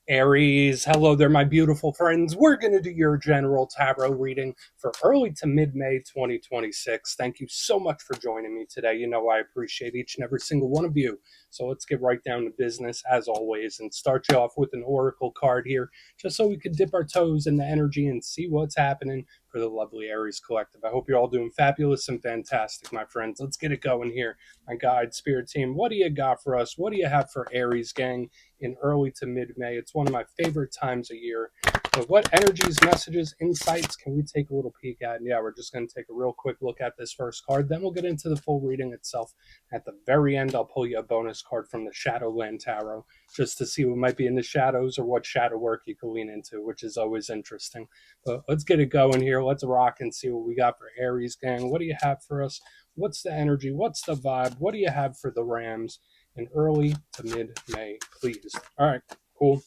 Aries, hello there, my beautiful friends. We're going to do your general tarot reading for early to mid-May 2026. Thank you so much for joining me today. You know I appreciate each and every single one of you. So let's get right down to business, as always, and start you off with an oracle card here, just so we could dip our toes in the energy and see what's happening for the lovely Aries collective. I hope you're all doing fabulous and fantastic, my friends. Let's get it going here. My guide, spirit team, what do you got for us? What do you have for Aries, gang? In early to mid-May. It's one of my favorite times a year. But what energies, messages, insights can we take a little peek at? And yeah, we're just going to take a real quick look at this first card. Then we'll get into the full reading itself. At the very end, I'll pull you a bonus card from the Shadowland Tarot just to see what might be in the shadows or what shadow work you can lean into, which is always interesting. But let's get it going here. Let's rock and see what we got for Aries, gang. What do you have for us? What's the energy? What's the vibe? What do you have for the Rams in early to mid-May, please? All right, cool.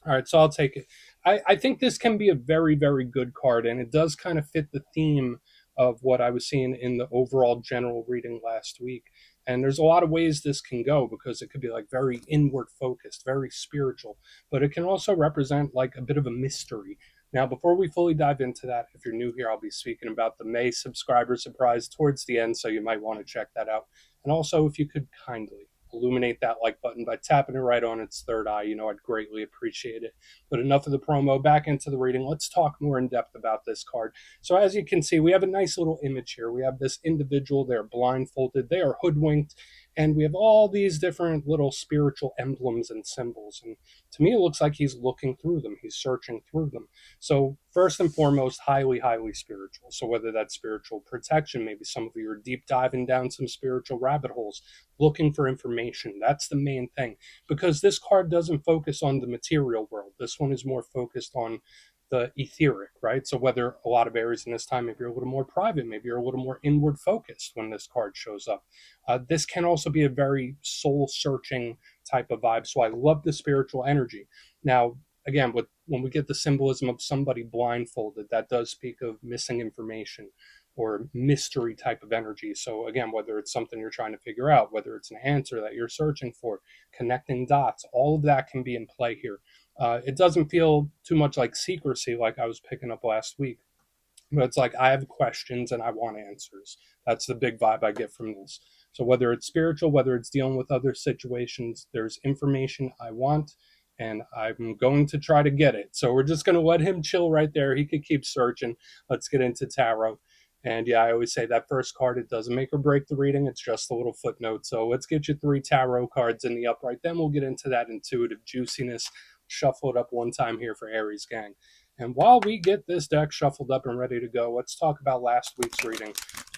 All right, so I'll take it. I think this can be a very, very good card, and it does kind of fit the theme of what I was seeing in the overall general reading last week. And there's a lot of ways this can go, because it could be like very inward focused, very spiritual, but it can also represent like a bit of a mystery. Now, before we fully dive into that, if you're new here, I'll be speaking about the May subscriber surprise towards the end, so you might want to check that out. And also, if you could kindly illuminate that like button by tapping it right on its third eye, I'd greatly appreciate it. But enough of the promo, back into the reading. Let's talk more in depth about this card. So as you can see, we have a nice little image here. We have this individual, they're blindfolded, they are hoodwinked, and we have all these different little spiritual emblems and symbols. And to me, it looks like he's looking through them, he's searching through them. So first and foremost, highly, highly spiritual. So whether that's spiritual protection, maybe some of you are deep diving down some spiritual rabbit holes, looking for information. That's the main thing, because this card doesn't focus on the material world. This one is more focused on the etheric, right? So whether a lot of Aries in this time, maybe you're a little more private, maybe you're a little more inward focused when this card shows up. This can also be a very soul searching type of vibe. So I love the spiritual energy. Now, again, when we get the symbolism of somebody blindfolded, that does speak of missing information or mystery type of energy. So again, whether it's something you're trying to figure out, whether it's an answer that you're searching for, connecting dots, all of that can be in play here. It doesn't feel too much like secrecy like I was picking up last week, but it's like I have questions and I want answers. That's the big vibe I get from this. So whether it's spiritual, whether it's dealing with other situations, there's information I want, and I'm going to try to get it. So we're just going to let him chill right there. He could keep searching. Let's get into tarot. And yeah, I always say that first card, it doesn't make or break the reading. It's just a little footnote. So let's get you 3 tarot cards in the upright. Then we'll get into that intuitive juiciness. Shuffle it up one time here for Aries, gang. And while we get this deck shuffled up and ready to go, let's talk about last week's reading.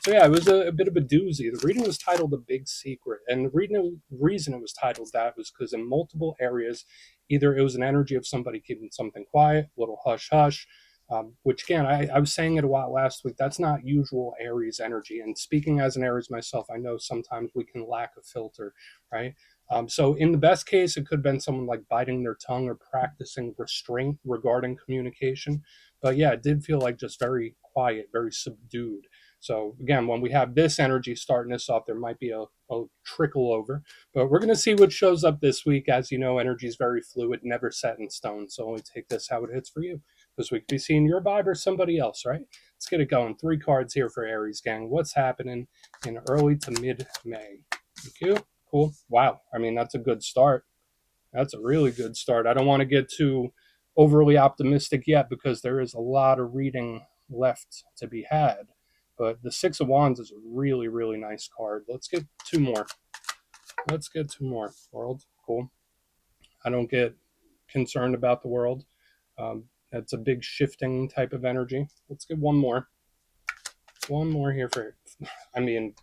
So yeah, it was a bit of a doozy. The reading was titled A Big Secret. And the reason it was titled that was because in multiple areas, either it was an energy of somebody keeping something quiet, a little hush-hush, which again, I was saying it a lot last week. That's not usual Aries energy. And speaking as an Aries myself, I know sometimes we can lack a filter, right? So in the best case, it could have been someone like biting their tongue or practicing restraint regarding communication. But yeah, it did feel like just very quiet, very subdued. So again, when we have this energy starting us off, there might be a trickle over. But we're going to see what shows up this week. As you know, energy is very fluid, never set in stone. So only take this how it hits for you. Because we could be seeing your vibe or somebody else, right? Let's get it going. 3 cards here for Aries, gang. What's happening in early to mid-May? Thank you. Cool. Wow. I mean, that's a good start. That's a really good start. I don't want to get too overly optimistic yet, because there is a lot of reading left to be had. But the 6 of Wands is a really, really nice card. Let's get 2 more. Let's get 2 more. World. Cool. I don't get concerned about the world. That's a big shifting type of energy. Let's get 1 more. 1 more here for, I mean,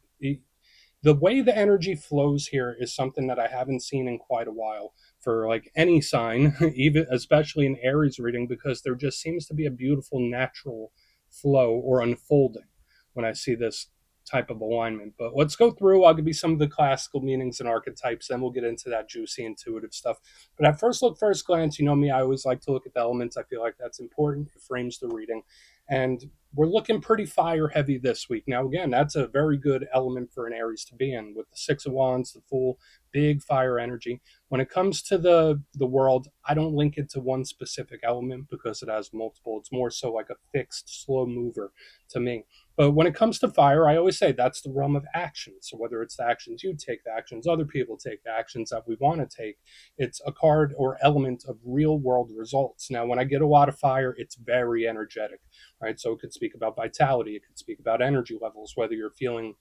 the way the energy flows here is something that I haven't seen in quite a while for like any sign, even especially in Aries reading, because there just seems to be a beautiful natural flow or unfolding when I see this type of alignment. But let's go through. I'll give you some of the classical meanings and archetypes, then we'll get into that juicy intuitive stuff. But at first look, first glance, you know me, I always like to look at the elements. I feel like that's important. It frames the reading. And we're looking pretty fire heavy this week. Now, again, that's a very good element for an Aries to be in with the Six of Wands, the Fool, big fire energy. When it comes to the world, I don't link it to one specific element because it has multiple. It's more so like a fixed, slow mover to me. But when it comes to fire, I always say that's the realm of action. So whether it's the actions you take, the actions other people take, the actions that we want to take, it's a card or element of real world results. Now, when I get a lot of fire, it's very energetic, right? So it could speak about vitality, it could speak about energy levels, whether you're feeling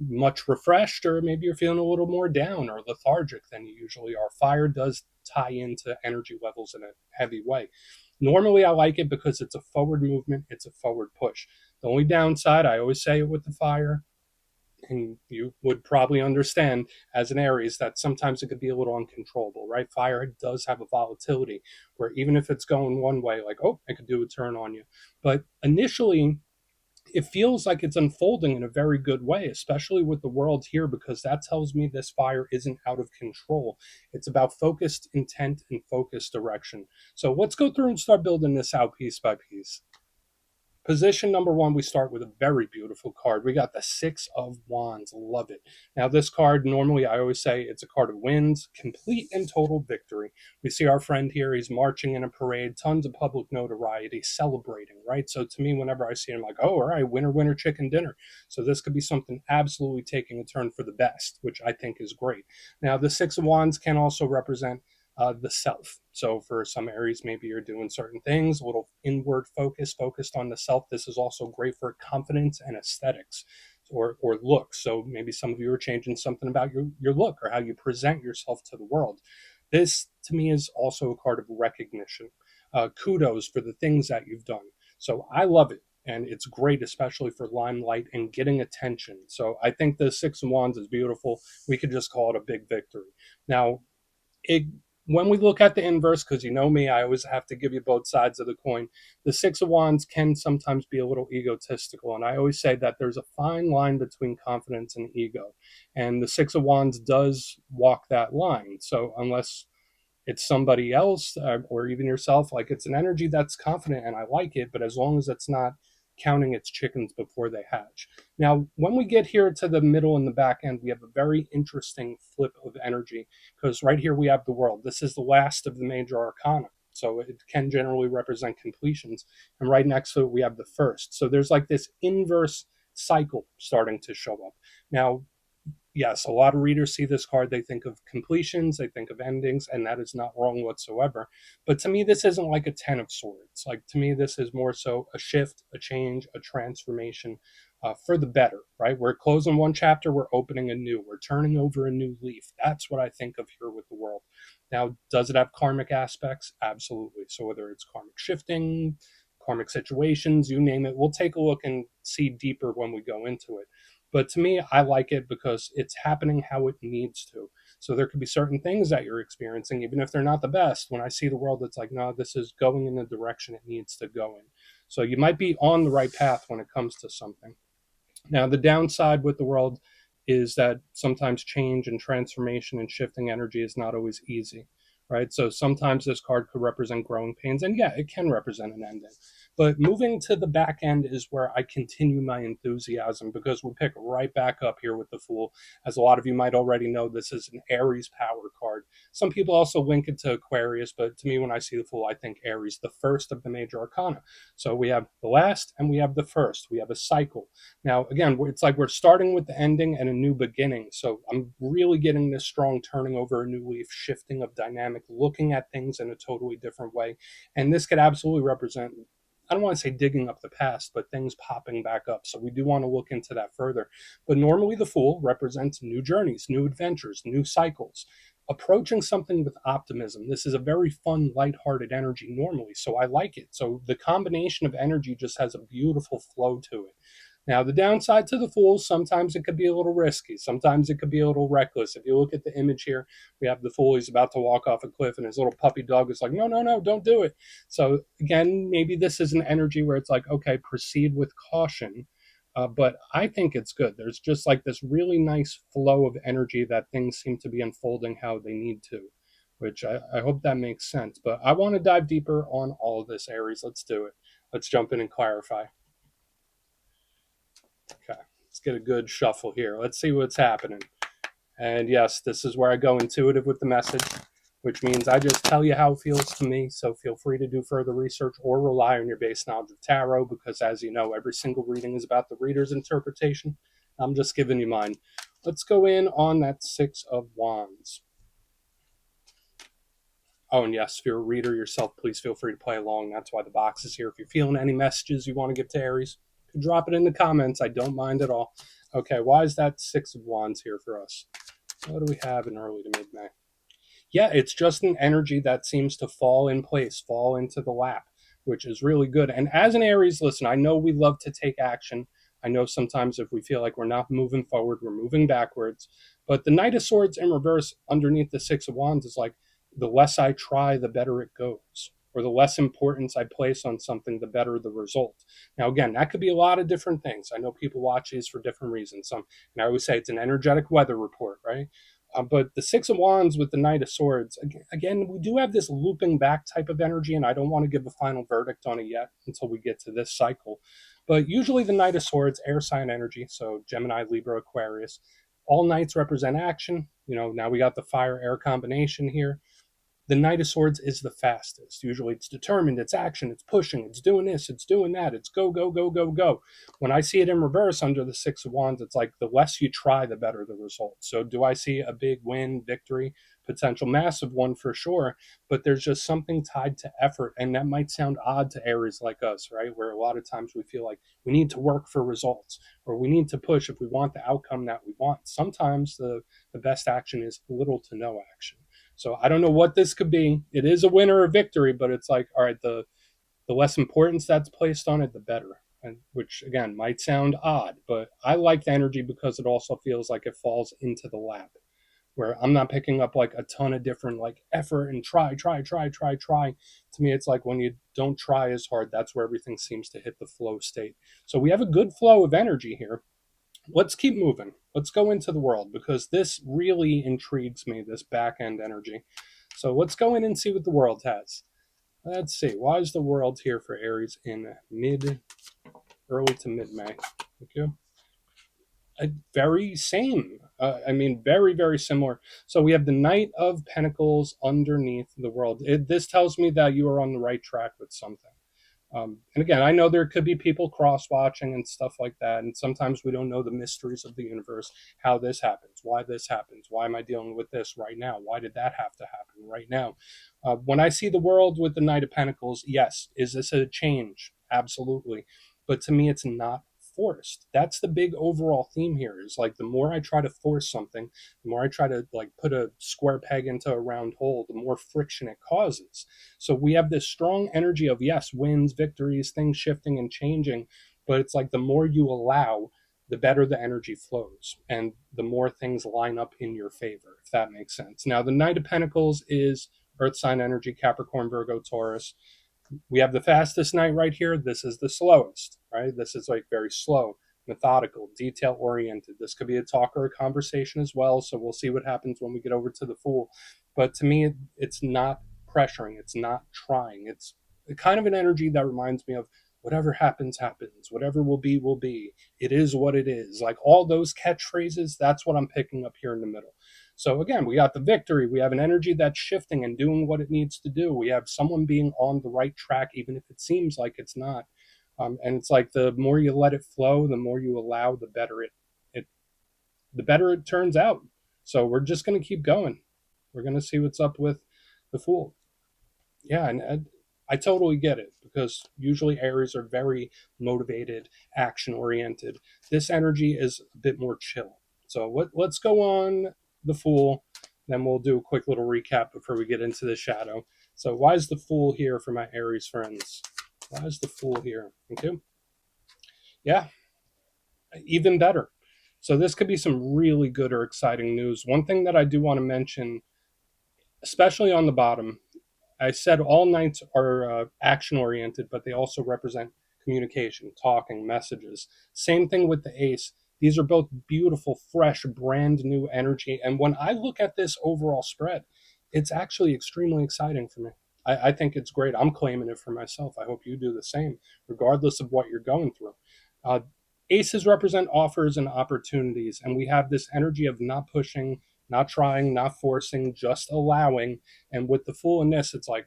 much refreshed or maybe you're feeling a little more down or lethargic than you usually are. Fire does tie into energy levels in a heavy way. Normally, I like it because it's a forward movement, it's a forward push. The only downside, I always say it with the fire, and you would probably understand as an Aries that sometimes it could be a little uncontrollable, right? Fire does have a volatility where even if it's going one way, like, oh, I could do a turn on you. But initially, it feels like it's unfolding in a very good way, especially with the world here, because that tells me this fire isn't out of control. It's about focused intent and focused direction. So let's go through and start building this out piece by piece. Position number one, we start with a very beautiful card. We got the Six of Wands. Love it. Now, this card, normally I always say it's a card of wins, complete and total victory. We see our friend here, he's marching in a parade, tons of public notoriety, celebrating, right? So to me, whenever I see him, like, oh, all right, winner, winner, chicken dinner. So this could be something absolutely taking a turn for the best, which I think is great. Now, the Six of Wands can also represent the self. So for some Aries, maybe you're doing certain things, a little inward focus, focused on the self. This is also great for confidence and aesthetics or looks. So maybe some of you are changing something about your look or how you present yourself to the world. This to me is also a card of recognition. Kudos for the things that you've done. So I love it. And it's great, especially for limelight and getting attention. So I think the Six of Wands is beautiful. We could just call it a big victory. Now, it when we look at the inverse, because you know me, I always have to give you both sides of the coin. The Six of Wands can sometimes be a little egotistical, and I always say that there's a fine line between confidence and ego, and the Six of Wands does walk that line. So unless it's somebody else or even yourself, like it's an energy that's confident and I like it, but as long as it's not counting its chickens before they hatch. Now, when we get here to the middle and the back end, we have a very interesting flip of energy because right here we have the world. This is the last of the major arcana. So it can generally represent completions. And right next to it, we have the first. So there's like this inverse cycle starting to show up. Now, yes, a lot of readers see this card, they think of completions, they think of endings, and that is not wrong whatsoever. But to me, this isn't like a 10 of swords. Like, to me, this is more so a shift, a change, a transformation for the better, right? We're closing one chapter, we're opening a new, we're turning over a new leaf. That's what I think of here with the world. Now, does it have karmic aspects? Absolutely. So, whether it's karmic shifting, karmic situations, you name it, we'll take a look and see deeper when we go into it. But to me, I like it because it's happening how it needs to. So there could be certain things that you're experiencing, even if they're not the best. When I see the world, it's like, no, this is going in the direction it needs to go in. So you might be on the right path when it comes to something. Now, the downside with the world is that sometimes change and transformation and shifting energy is not always easy, right? So sometimes this card could represent growing pains, and yeah, it can represent an ending. But moving to the back end is where I continue my enthusiasm because we pick right back up here with the Fool. As a lot of you might already know, this is an Aries power card. Some people also link it to Aquarius, but to me, when I see the Fool, I think Aries, the first of the major arcana. So we have the last and we have the first. We have a cycle. Now, again, it's like we're starting with the ending and a new beginning. So I'm really getting this strong turning over a new leaf, shifting of dynamic, looking at things in a totally different way. And this could absolutely represent, I don't want to say digging up the past, but things popping back up. So we do want to look into that further. But normally the Fool represents new journeys, new adventures, new cycles. Approaching something with optimism. This is a very fun, lighthearted energy normally, so I like it. So the combination of energy just has a beautiful flow to it. Now, the downside to the Fool, sometimes it could be a little risky. Sometimes it could be a little reckless. If you look at the image here, we have the Fool, he's about to walk off a cliff, and his little puppy dog is like, no, no, no, don't do it. So, again, maybe this is an energy where it's like, okay, proceed with caution. But I think it's good. There's just like this really nice flow of energy that things seem to be unfolding how they need to, which I hope that makes sense. But I want to dive deeper on all of this, Aries. Let's do it. Let's jump in and clarify. Okay, let's get a good shuffle here. Let's see what's happening. And yes, this is where I go intuitive with the message, which means I just tell you how it feels to me. So feel free to do further research or rely on your base knowledge of tarot, because as you know, every single reading is about the reader's interpretation. I'm just giving you mine. Let's go in on that Six of Wands. Oh, and yes, if you're a reader yourself, please feel free to play along. That's why the box is here. If you're feeling any messages you want to give to Aries, you can drop it in the comments. I don't mind at all. Okay, why is that Six of Wands here for us? What do we have in early to mid-May? Yeah, it's just an energy that seems to fall in place, fall into the lap, which is really good. And as an Aries, listen, I know we love to take action. I know sometimes if we feel like we're not moving forward, we're moving backwards. But the Knight of Swords in reverse underneath the Six of Wands is like, the less I try, the better it goes. Or the less importance I place on something, the better the result. Now, again, that could be a lot of different things. I know people watch these for different reasons. And I always say it's an energetic weather report, right? But the Six of Wands with the Knight of Swords, again, we do have this looping back type of energy, and I don't want to give a final verdict on it yet until we get to this cycle. But usually the Knight of Swords, air sign energy, so Gemini, Libra, Aquarius, all knights represent action. Now we got the fire-air combination here. The Knight of Swords is the fastest. Usually it's determined, it's action, it's pushing, it's doing this, it's doing that, it's go, go, go, go, go. When I see it in reverse under the Six of Wands, it's like the less you try, the better the result. So do I see a big win, victory, potential massive one for sure, but there's just something tied to effort. And that might sound odd to Aries like us, right? Where a lot of times we feel like we need to work for results, or we need to push if we want the outcome that we want. Sometimes the best action is little to no action. So I don't know what this could be. It is a win or a victory, but it's like, all right, the less importance that's placed on it, the better. And which again might sound odd, but I like the energy because it also feels like it falls into the lap, where I'm not picking up like a ton of different like effort and try. To me, it's like when you don't try as hard, that's where everything seems to hit the flow state. So we have a good flow of energy here. Let's keep moving. Let's go into the world, because this really intrigues me, this back end energy. So let's go in and see what the world has. Let's see. Why is the world here for Aries in early to mid May? Okay. Very same. Very, very similar. So we have the Knight of Pentacles underneath the world. This tells me that you are on the right track with something. And again, I know there could be people cross-watching and stuff like that, and sometimes we don't know the mysteries of the universe, how this happens, why am I dealing with this right now, why did that have to happen right now? When I see the world with the Knight of Pentacles, yes, is this a change? Absolutely. But to me, it's not forced. That's the big overall theme here, is like the more I try to force something, the more I try to like put a square peg into a round hole, the more friction it causes. So we have this strong energy of, yes, wins, victories, things shifting and changing, but it's like the more you allow, the better the energy flows and the more things line up in your favor, if that makes sense. Now, the Knight of Pentacles is earth sign energy, Capricorn, Virgo, Taurus. We have the fastest night right here. This is the slowest, right? This is like very slow, methodical, detail oriented. This could be a talk or a conversation as well. So we'll see what happens when we get over to the Fool. But to me, it's not pressuring. It's not trying. It's kind of an energy that reminds me of whatever happens, happens. Whatever will be, will be. It is what it is. Like all those catchphrases, that's what I'm picking up here in the middle. So again, we got the victory. We have an energy that's shifting and doing what it needs to do. We have someone being on the right track, even if it seems like it's not. And it's like the more you let it flow, the more you allow, the better the better it turns out. So we're just going to keep going. We're going to see what's up with the Fool. Yeah, and I totally get it, because usually Aries are very motivated, action oriented. This energy is a bit more chill. So let's go on the Fool, then we'll do a quick little recap before we get into the shadow. So why is the Fool here for my Aries friends? Why is the Fool here? Okay. Yeah, even better. So this could be some really good or exciting news. One thing that I do want to mention, especially on the bottom, I said all knights are action oriented, but they also represent communication, talking, messages. Same thing with the ace. These are both beautiful, fresh, brand new energy. And when I look at this overall spread, it's actually extremely exciting for me. I think it's great. I'm claiming it for myself. I hope you do the same, regardless of what you're going through. Uh, Aces represent offers and opportunities, and we have this energy of not pushing, not trying, not forcing, just allowing. And with the Fool in this, it's like,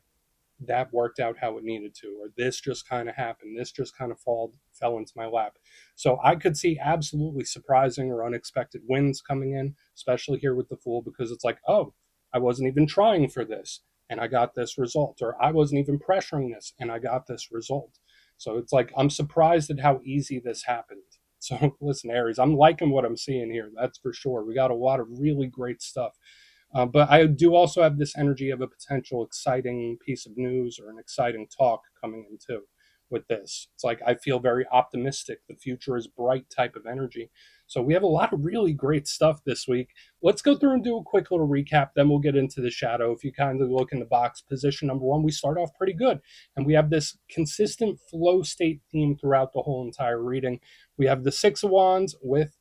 that worked out how it needed to, or this just kind of happened, this just kind of fell into my lap. So I could see absolutely surprising or unexpected wins coming in, especially here with the Fool, because it's like, oh, I wasn't even trying for this and I got this result, or I wasn't even pressuring this and I got this result. So it's like, I'm surprised at how easy this happened. So listen, Aries, I'm liking what I'm seeing here, that's for sure. We got a lot of really great stuff. But I do also have this energy of a potential exciting piece of news or an exciting talk coming in too with this. It's like I feel very optimistic. The future is bright type of energy. So we have a lot of really great stuff this week. Let's go through and do a quick little recap. Then we'll get into the shadow. If you kind of look in the box, position number one, we start off pretty good. And we have this consistent flow state theme throughout the whole entire reading. We have the Six of Wands with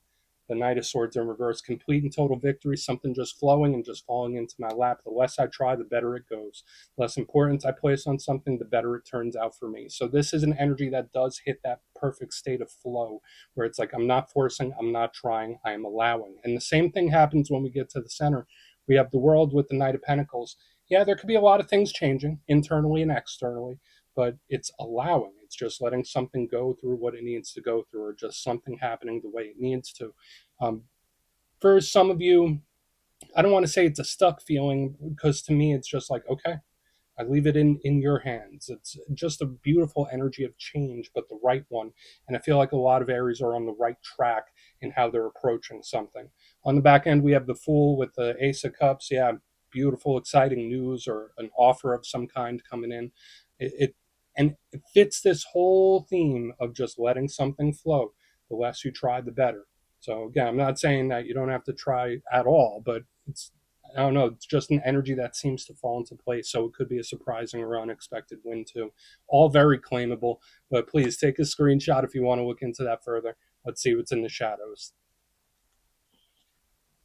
the Knight of Swords in reverse, complete and total victory, something just flowing and just falling into my lap. The less I try, the better it goes. The less importance I place on something, the better it turns out for me. So this is an energy that does hit that perfect state of flow, where it's like I'm not forcing, I'm not trying, I am allowing. And the same thing happens when we get to the center. We have the World with the Knight of Pentacles. Yeah, there could be a lot of things changing internally and externally, but it's allowing. It's just letting something go through what it needs to go through, or just something happening the way it needs to. Um, for some of you, I don't want to say it's a stuck feeling, because to me, it's just like, okay, I leave it in your hands. It's just a beautiful energy of change, but the right one. And I feel like a lot of Aries are on the right track in how they're approaching something. On the back end, we have the Fool with the Ace of Cups. Yeah, beautiful, exciting news or an offer of some kind coming in. It and it fits this whole theme of just letting something flow. The less you try, the better. So again, I'm not saying that you don't have to try at all, but it's, I don't know, it's just an energy that seems to fall into place. So it could be a surprising or unexpected win too. All very claimable, but please take a screenshot if you want to look into that further. Let's see what's in the shadows.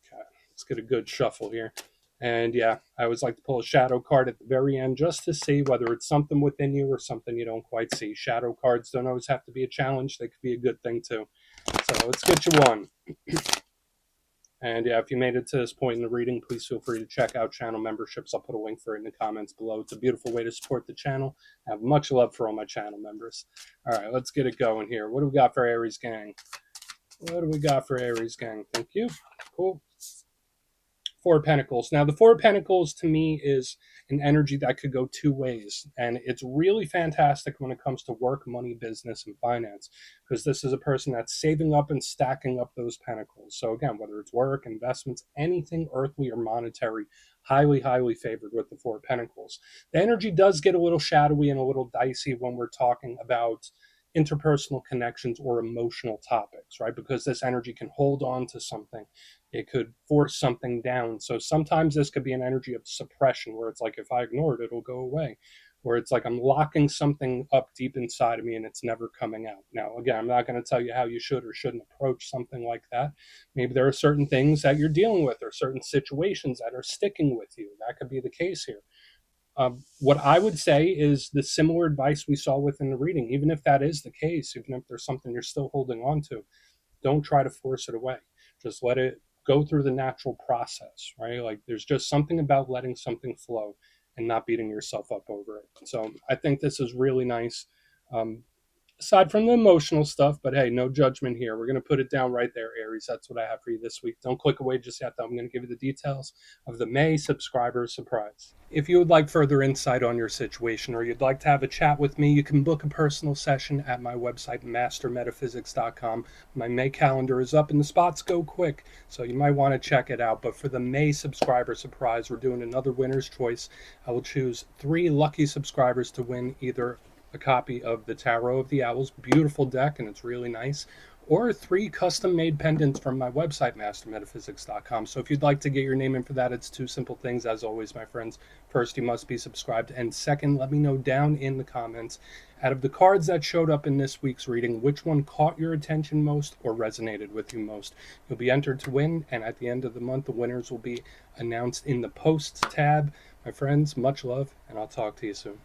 Okay, let's get a good shuffle here. And yeah, I always like to pull a shadow card at the very end just to see whether it's something within you or something you don't quite see. Shadow cards don't always have to be a challenge. They could be a good thing too. So let's get you one. And yeah, if you made it to this point in the reading, please feel free to check out channel memberships. I'll put a link for it in the comments below. It's a beautiful way to support the channel. I have much love for all my channel members. All right, let's get it going here. What do we got for Aries gang? What do we got for Aries gang? Thank you. Cool. Four of Pentacles. Now, the Four of Pentacles to me is an energy that could go two ways. And it's really fantastic when it comes to work, money, business, and finance, because this is a person that's saving up and stacking up those pentacles. So again, whether it's work, investments, anything earthly or monetary, highly, highly favored with the Four of Pentacles. The energy does get a little shadowy and a little dicey when we're talking about interpersonal connections or emotional topics, right? Because this energy can hold on to something, it could force something down. So sometimes this could be an energy of suppression, where it's like, if I ignore it, it'll go away. Where it's like I'm locking something up deep inside of me and it's never coming out. Now, again, I'm not going to tell you how you should or shouldn't approach something like that. Maybe there are certain things that you're dealing with or certain situations that are sticking with you. That could be the case here. What I would say is the similar advice we saw within the reading. Even if that is the case, even if there's something you're still holding on to, don't try to force it away. Just let it go through the natural process, right? Like there's just something about letting something flow and not beating yourself up over it. So I think this is really nice. Um, Aside from the emotional stuff, but hey, no judgment here. We're going to put it down right there, Aries. That's what I have for you this week. Don't click away just yet, though. I'm going to give you the details of the May subscriber surprise. If you would like further insight on your situation, or you'd like to have a chat with me, you can book a personal session at my website, mastermetaphysics.com. My May calendar is up and the spots go quick, so you might want to check it out. But for the May subscriber surprise, we're doing another winner's choice. I will choose 3 lucky subscribers to win either a copy of the Tarot of the Owls, beautiful deck, and it's really nice, or 3 custom-made pendants from my website, mastermetaphysics.com. So if you'd like to get your name in for that, it's 2 simple things, as always, my friends. First, you must be subscribed, and second, let me know down in the comments, out of the cards that showed up in this week's reading, which one caught your attention most or resonated with you most. You'll be entered to win, and at the end of the month, the winners will be announced in the Posts tab. My friends, much love, and I'll talk to you soon.